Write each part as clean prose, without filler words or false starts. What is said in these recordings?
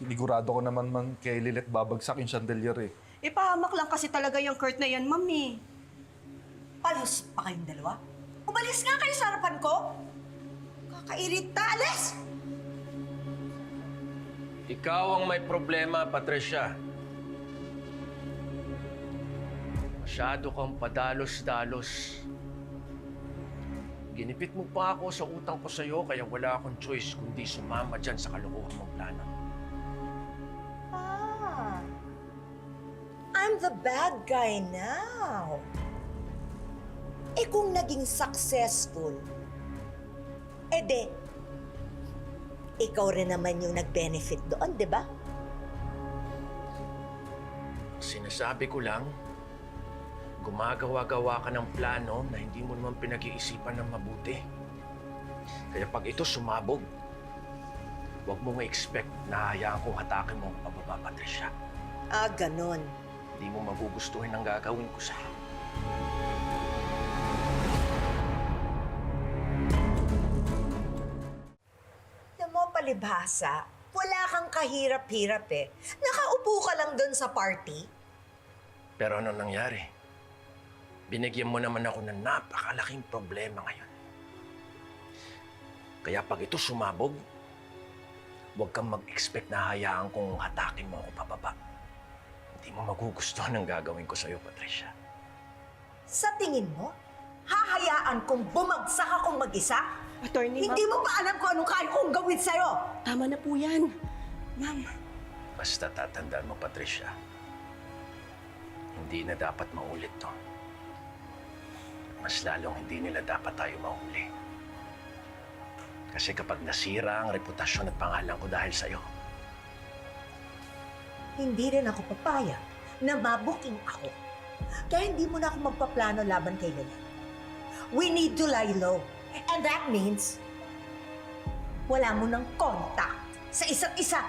Sinigurado ko naman kay Lilet babagsak yung chandelier eh. Ipahamak lang kasi talaga yung Kurt na yan, mami. Palos pa kayong dalawa? Umalis nga kayo sa harapan ko! Kakairita, alis! Ikaw ang may problema, Patricia. Masyado kang padalos-dalos. Ginipit mo pa ako sa utang ko sa'yo, kaya wala akong choice kundi sumama dyan sa kalokohan mong plano. Ah, I'm the bad guy now. Eh kung naging successful, edi, ikaw rin naman yung nag-benefit doon, di ba? Sinasabi ko lang, gumagawa-gawa ka ng plano na hindi mo naman pinag-iisipan ng mabuti. Kaya pag ito sumabog, huwag mong expect na hayaan kong hatakin mo ang pababa, Patricia. Ah, ganon. Hindi mo magugustuhin ang gagawin ko sa'yo. Alam mo, palibhasa, wala kang kahirap-hirap eh. Nakaupo ka lang doon sa party. Pero ano nangyari? Binigyan mo naman ako ng napakalaking problema ngayon. Kaya pag ito sumabog, huwag kang mag-expect na hayaan kong hatakin mo ako pababa. Hindi mo magugustuhan ang gagawin ko sa'yo, Patricia. Sa tingin mo, hahayaan kong bumagsak akong mag-isa? Attorney, Hindi mo pa alam kung anong kaya kong gawin sa'yo! Tama na po yan. Ma'am. Basta tatandaan mo, Patricia, hindi na dapat maulit to. Mas lalong hindi nila dapat tayo mahuli. Kasi kapag nasira ang reputasyon at pangalan ko dahil sa'yo, Hindi rin ako papayag na mabuking ako. Kaya hindi mo na ako magpaplano laban kay Lynette. We need to lie low. And that means, wala mo ng contact sa isa't isa.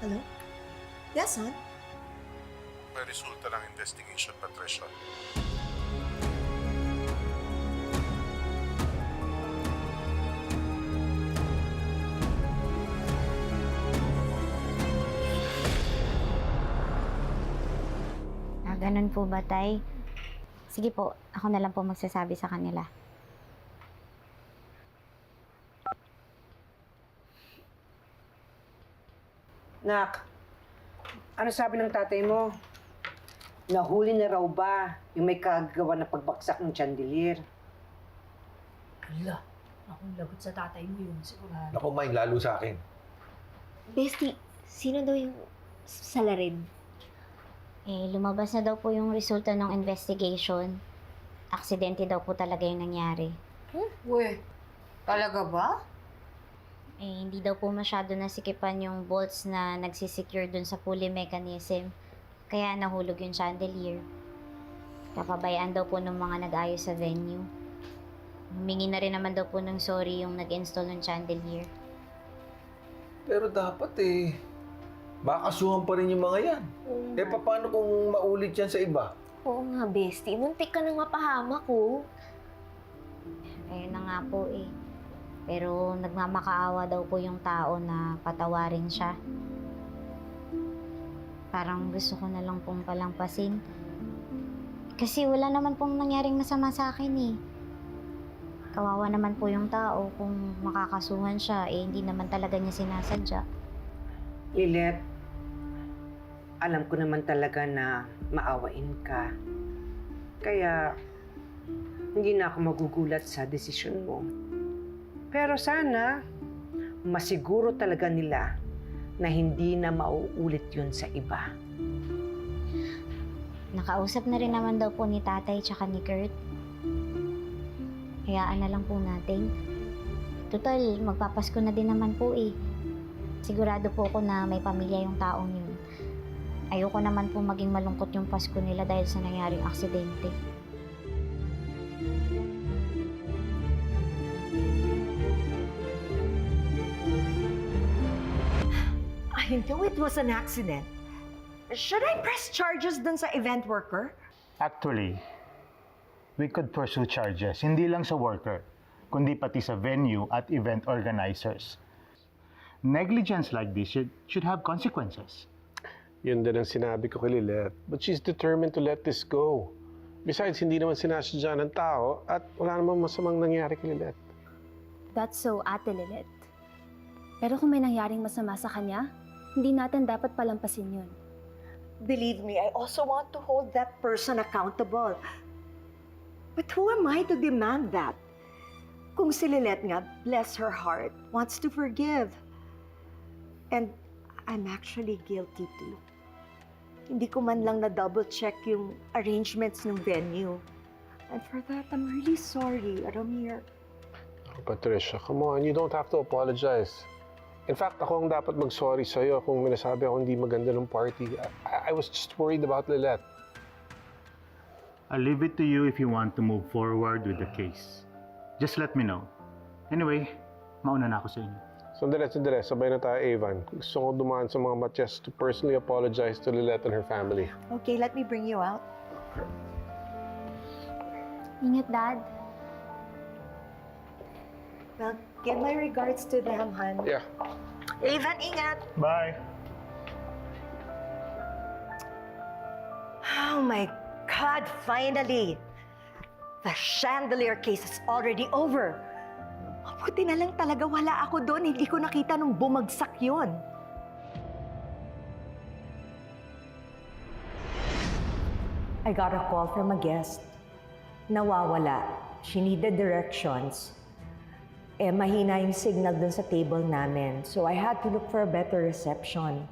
Hello? Yes, hon? May resulta ng investigation, Patricia. Ganun po ba, Tay? Sige po, ako na lang po magsasabi sa kanila. Nak, ano sabi ng tatay mo? Nahuli na raw ba yung may kagawa na pagbaksak ng chandelier? Ala, akong lagot sa tatay mo yun, sigurado. Naku, May, lalo sa akin. Bestie, sino daw yung salarin? Lumabas na daw po yung resulta ng investigation. Aksidente daw po talaga yung nangyari. We, talaga ba? Hindi daw po masyado nasikipan yung bolts na nagsisecure dun sa pulley mechanism. Kaya nahulog yung chandelier. Kapabayaan daw po ng mga nag-ayos sa venue. Humingi na rin naman daw po ng sorry yung nag-install ng chandelier. Pero dapat baka kasuhan pa rin yung mga yan. Paano kung maulit yan sa iba? Oo nga, bestie. Muntik ka nang mapahamak ko. Ayun na nga po Pero nagmamakaawa daw po yung tao na patawarin siya. Parang gusto ko na lang pong palampasin. Kasi wala naman pong nangyaring masama sa akin Kawawa naman po yung tao kung makakasuhan siya, hindi naman talaga niya sinasadya. Lilet, alam ko naman talaga na maawain ka. Kaya, hindi na ako magugulat sa desisyon mo. Pero sana, masiguro talaga nila na hindi na mauulit yun sa iba. Nakausap na rin naman daw po ni tatay tsaka ni Kurt. Hayaan na lang po natin. Total, magpapasko na din naman po Sigurado po ako na may pamilya yung taong yun. Ayoko naman po maging malungkot yung Pasko nila dahil sa nangyaring aksidente. I know it was an accident. Should I press charges dun sa event worker? Actually, we could pursue charges, hindi lang sa worker, kundi pati sa venue at event organizers. Negligence like this should have consequences. Yun din ang sinabi ko kay Lilith. But she's determined to let this go. Besides, hindi naman sinasadya ng tao at wala namang masamang nangyari kay Lilith. That's so, Ate Lilet. Pero kung may nangyaring masama sa kanya, hindi natin dapat palampasin yun. Believe me, I also want to hold that person accountable. But who am I to demand that? Kung si Lilet nga, bless her heart, wants to forgive. And I'm actually guilty too. Hindi ko man lang na-double-check yung arrangements ng venue. And for that, I'm really sorry, Ramir. Oh, Patricia, come on. You don't have to apologize. In fact, ako ang dapat mag-sorry sa'yo kung minasabi ako hindi maganda ng party. I was just worried about Lilith. I'll leave it to you if you want to move forward with the case. Just let me know. Anyway, mauna na ako sa inyo. Sandali. Sabay na tayo, Evan. Gusto ko dumaan sa mga matches to personally apologize to Lilith and her family. Okay, let me bring you out. Ingat, Dad. Well, give my regards to them, hon. Yeah. Evan, ingat! Bye! Oh my God, finally! The chandelier case is already over. Buti na lang talaga wala ako doon. Hindi ko nakita nung bumagsak yon. I got a call from a guest. Nawawala. She needed directions. Mahina yung signal dun sa table namin. So I had to look for a better reception.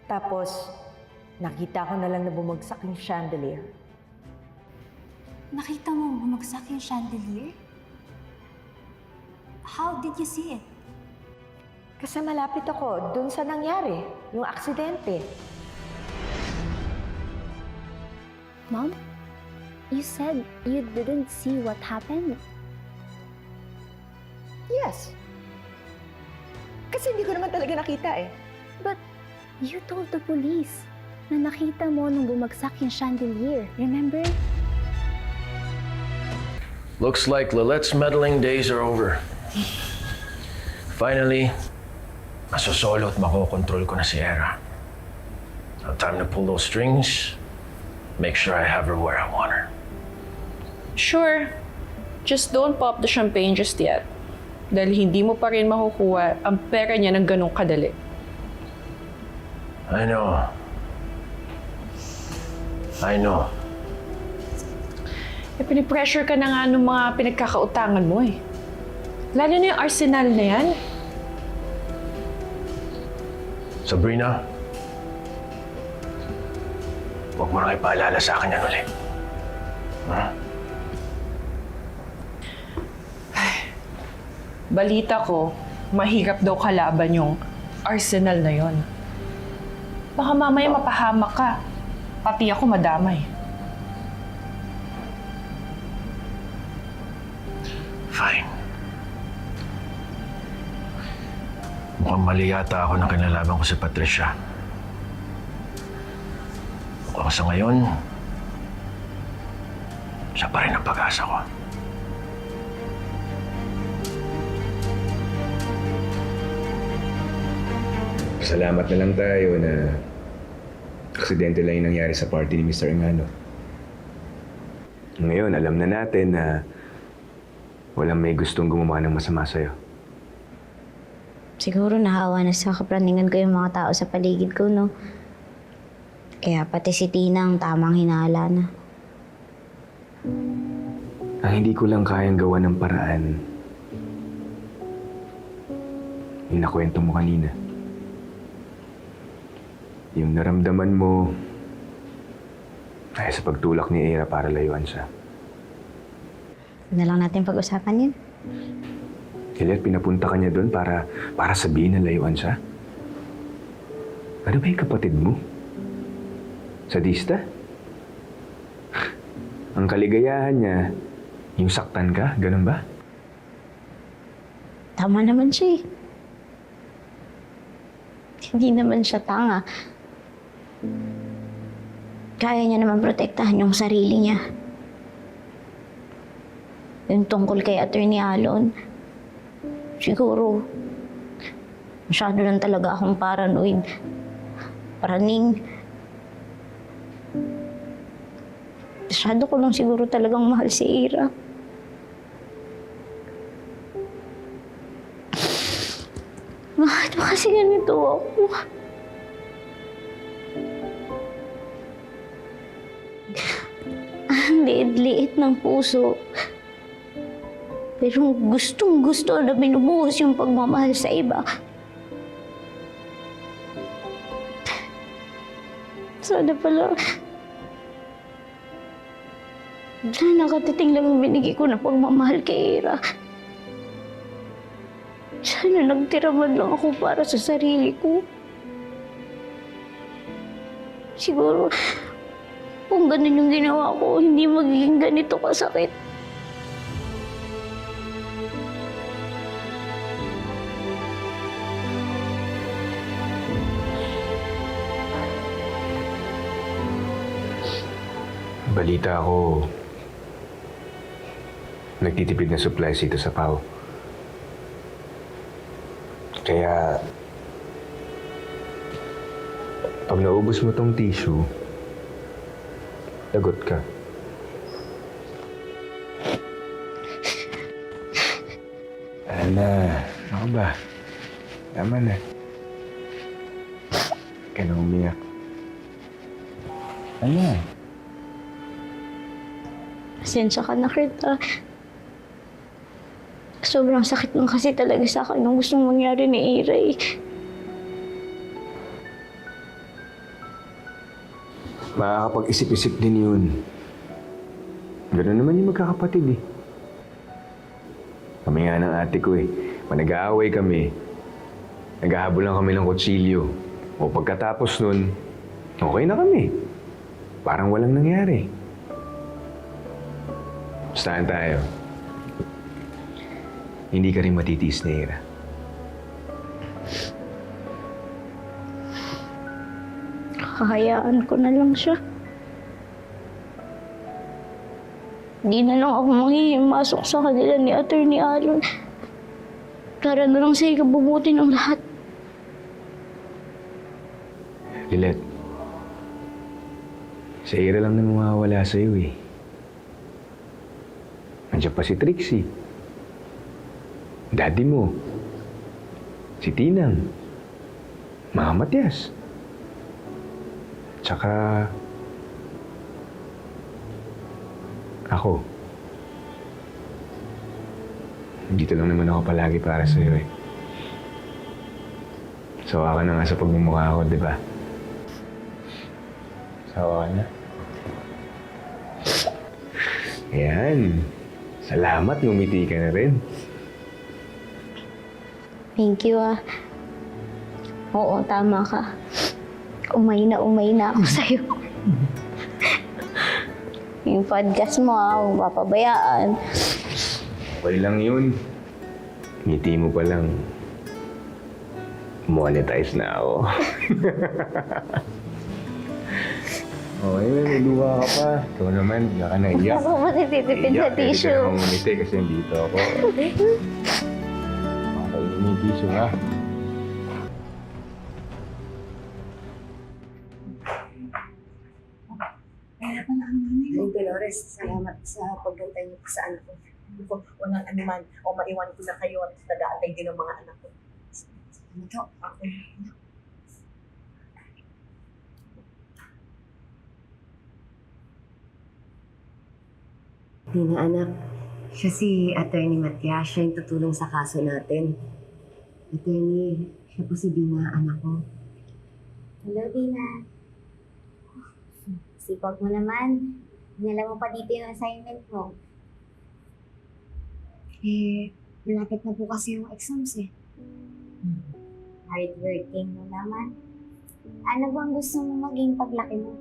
Tapos, nakita ko na lang na bumagsak yung chandelier. Nakita mo bumagsak yung chandelier? How did you see it? Kasi malapit ako dun sa nangyari, yung aksidente. Mom, you said you didn't see what happened. Yes. Kasi hindi ko naman talaga nakita eh. But you told the police na nakita mo nung bumagsak yung chandelier. Remember? Looks like Lilith's meddling days are over. Finally, masosolo at makokontrol ko na si Era. Now time to pull those strings, make sure I have her where I want her. Sure. Just don't pop the champagne just yet. Dahil hindi mo pa rin makukuha ang pera niya ng ganong kadali. I know. Pinipressure ka na nga ng mga pinagkakautangan mo eh. Lalo na yung arsenal na yan. Sabrina, huwag mo na ipaalala sa akin yan ulit. Ha? Balita ko, mahirap daw kalaban yung arsenal na yon. Baka mamaya mapahamak ka. Pati ako madamay. Fine. Mukhang mali yata ako nang kinalaban ko si Patricia. Mukhang sa ngayon, siya pa rin ang pag-asa ko. Salamat na lang tayo na aksidente lang yung nangyari sa party ni Mr. Engano. Ngayon, alam na natin na walang may gustong gumawa ng masama sa'yo. Siguro nahawa na sa kapraningan ko yung mga tao sa paligid ko, no? Kaya pati si Tina ang tamang hinala na. Ang hindi ko lang kayang gawa ng paraan, yung nakwento mo kanina. Yung naramdaman mo ay sa pagtulak ni Era para layuan siya. Huwag na lang natin pag-usapan yun. Kailan pinapunta ka niya doon para sabihin na layuan siya? Ano ba yung kapatid mo? Sadista? Ang kaligayahan niya, yung saktan ka, ganun ba? Tama naman siya eh. Hindi naman siya tanga. Kaya niya naman protektahan yung sarili niya. yung tungkol kay Attorney Alon. Siguro, masyado lang talaga akong paranoid. Paraning, masyado ko lang siguro talagang mahal si Ira. Bakit ba kasi ganito ako? Ang liit-liit ng puso. Pero gustong-gusto na binubuhos yung pagmamahal sa iba. Sana pala... nakatiting lang yung binigay ko na pagmamahal kay Ira. Sana nagtira man lang ako para sa sarili ko. Siguro, kung ganun yung ginawa ko, hindi magiging ganito kasakit. Balita ko, nagtitipid na supplies dito sa PAO. Kaya, pag naubos mo tong tissue, lagot ka. Ana, ako ba? Tama na. Huwag ka na umiyak. Ano? Pasensya ka na, Kurt. Sobrang sakit lang kasi talaga sa akin ang gustong mangyari ni Ira eh. Makakapag-isip-isip din yun. Gano'n naman yung magkakapatid eh. Kami nga ng ate ko eh. Pag nag-aaway kami, naghahabol lang kami ng kutsilyo. O pagkatapos nun, okay na kami. Parang walang nangyari. Bastahan tayo. Hindi ka rin matitiis na Ira. Hahayaan ko na lang siya. Di na lang ako manghihimasok sa kanila ni Attorney Alon. Para na lang sa ikabubuti ng lahat. Lilet, sa Ira lang na mawawala sa'yo eh. Nandiyan pa si Trixie. Daddy mo. Si Tinang. Mga Matias. Tsaka... ako. Dito lang naman ako palagi para sa'yo eh. Sawa ka na nga sa pagmumukha ko, di ba? Sawa ka na? Ayan. Salamat, ngumiti ka na rin. Thank you ah. Oo, tama ka. Umay na ako sa'yo. Yung podcast mo huwag papabayaan. Okay lang yun. Ngiti mo pa lang. Monetize na ako. Okay, may luha ka pa. Ikaw naman, hindi ka naiyak. Ako matitipid sa tissue. Hindi ka naman ngumiti kasi dito ako. Okay, may tissue ha. Dolores, salamat sa pagbantay niyo sa anak ko. Kung walang anuman o maiwan ko na kayo at nag-aantay din ng mga anak ko. Ano to? Ako. Dina, anak. Siya si Attorney Matias. Siya yung tutulong sa kaso natin. Attorney, siya po si Dina, anak ko. Hello, Dina. Sipag mo naman. Hinala mo pa dito yung assignment mo. Malapit na po kasi yung exams eh. Hardworking mo naman. Ano bang gusto mo maging paglaki mo?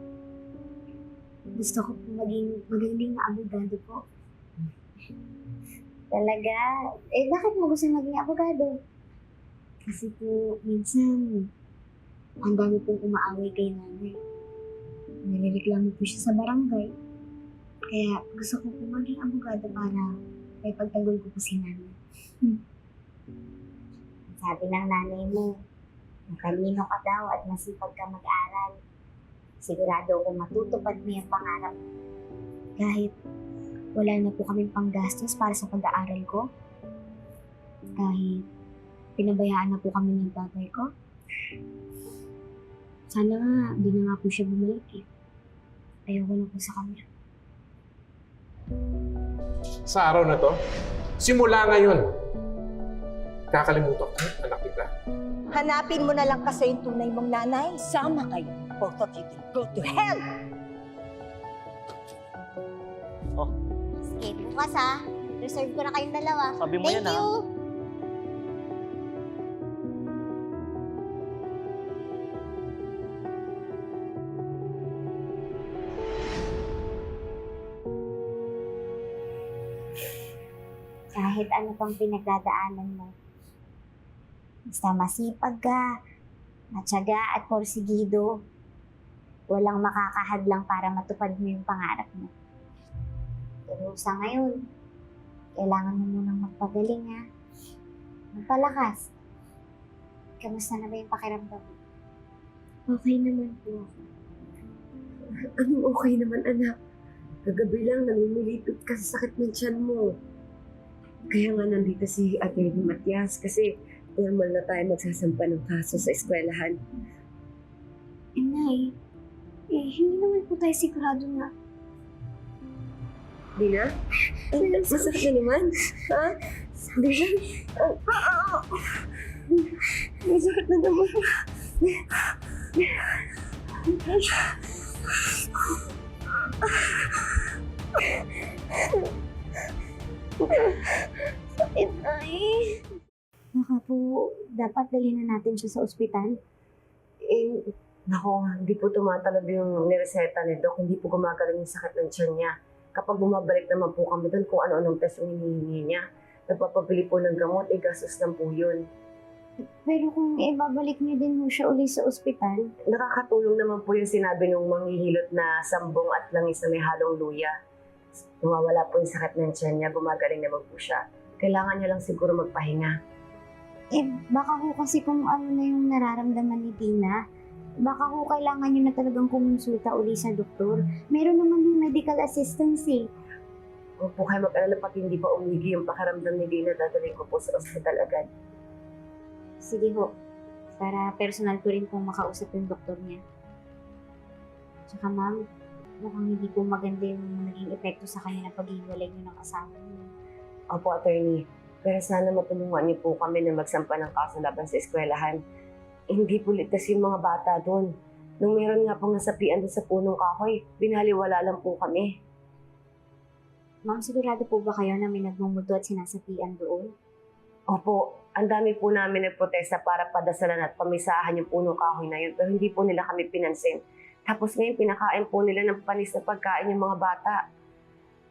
Gusto ko po maging magaling na abogado po. Talaga? Bakit mo gusto maging abogado? Kasi po, minsan, ang dami pong umaaway kay nanay. Nilireklamo po siya sa barangay. Kaya gusto ko po maging abogado para May pagtanggol ko po si nanay. Sabi ng nanay mo, matalino ka daw at masipag ka mag-aral. Sigurado akong matutupad mo yung pangarap. Kahit wala na po kaming panggastos para sa pag-aaral ko. Kahit pinabayaan na po kami ng tatay ko. Sana nga, di na nga po siya bumalik eh. Ayoko na po sa kanya. Sa araw na to, simula ngayon, kakalimutan ko, anak kita. Hanapin mo na lang kasi yung tunay mong nanay. Sama kayo. Both of you can go to hell! Sige, bukas ha. Reserve ko na kayong dalawa. Sabi mo Thank yan, ha? you! Kahit ano pang pinagdadaanan mo, basta masipag ka, matyaga at porsigido, walang makakahadlang para matupad mo yung pangarap mo. Pero sa ngayon, kailangan mo munang magpagaling ha. Magpalakas. Kamusta na ba yung pakiramdam mo? Okay naman po ako. Anong okay naman, anak? Kagabi lang namimilipit ka sa sakit ng tiyan mo. Kaya nga nandito si Atty. Matias kasi normal na tayo magsasampa ng kaso sa eskwelahan. Inay, hindi naman po tayo sigurado na. Dina? Masakit na naman? Ha? Dina? Masakit na naman. Sakit ay. Baka po, dapat dalhin na natin siya sa ospital. Nako, hindi po tumatalab yung nireseta ni Doc. Hindi po gumagaling yung sakit ng tiyan niya. Kapag bumabalik naman po kami doon kung ano-anong test yung hinihingi niya, nagpapabili po ng gamot, gastos lang po yun. Pero kung ibabalik niyo din mo siya uli sa ospital, Nakakatulong naman po yung sinabi ng manghihilot na sambong at langis na may halong luya. Nawawala po yung sakit ng tiyan niya, gumagaling naman po siya. Kailangan niya lang siguro magpahinga. baka ho kasi kung ano na yung nararamdaman ni Tina, baka ho kailangan niyo na talagang kumonsulta uli sa doktor. Meron naman yung medical assistance eh. Huwag po kayo mag-alala pati hindi pa umigi yung pakiramdam ni Dina, dadalhin ko po sa ospital agad. Sige ho, para personal ko rin pong makausap yung doktor niya. Tsaka ma'am, mukhang hindi po maganda yung naging epekto sa kanya na paghiwalay niyo ng asawa niyo. Opo, attorney. Pero sana matulungan niyo po kami na magsampa ng kaso laban sa eskwelahan. Hindi po ligtas yung mga bata doon. Nung meron nga pong nasapian doon sa punong kahoy, binaliwala lang po kami. Ma'am, sigurado po ba kayo na may nagmumuto at sinasapian doon? Opo, ang dami po namin nagprotesta para padasalan at pamisahan yung punong kahoy na yun, pero hindi po nila kami pinansin. Tapos ngayon, pinakain po nila ng panis na pagkain yung mga bata.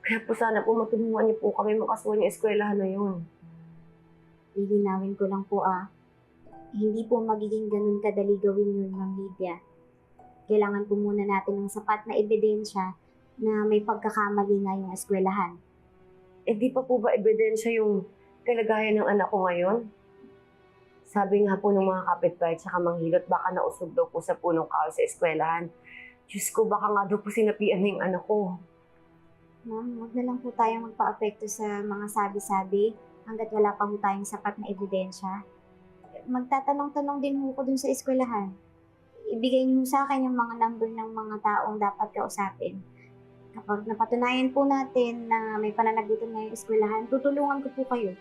Kaya po sana po matulungan niyo po kami makasuhan yung eskwelahan na yun. Lilinawin ko lang po hindi po magiging ganun kadali gawin yun, Ma'am Lydia. Kailangan po muna natin ng sapat na ebidensya na may pagkakamali nga yung eskwelahan. Di pa po ba ebidensya yung kalagayan ng anak ko ngayon? Sabi nga po ng mga kapitbahay at saka manghilot, baka nausog daw po sa punong kahoy sa eskwelahan. Diyos ko, baka nga daw po sinapian na yung anak ko. Ma'am, huwag na lang po tayong magpa-apekto sa mga sabi-sabi hanggat wala pa po tayong sapat na ebidensya. Magtatanong-tanong din po ko dun sa eskwelahan. Ibigay niyo sa akin yung mga number ng mga taong dapat kausapin. Kapag napatunayan po natin na may pananagutan na yung eskwelahan, tutulungan ko po kayo.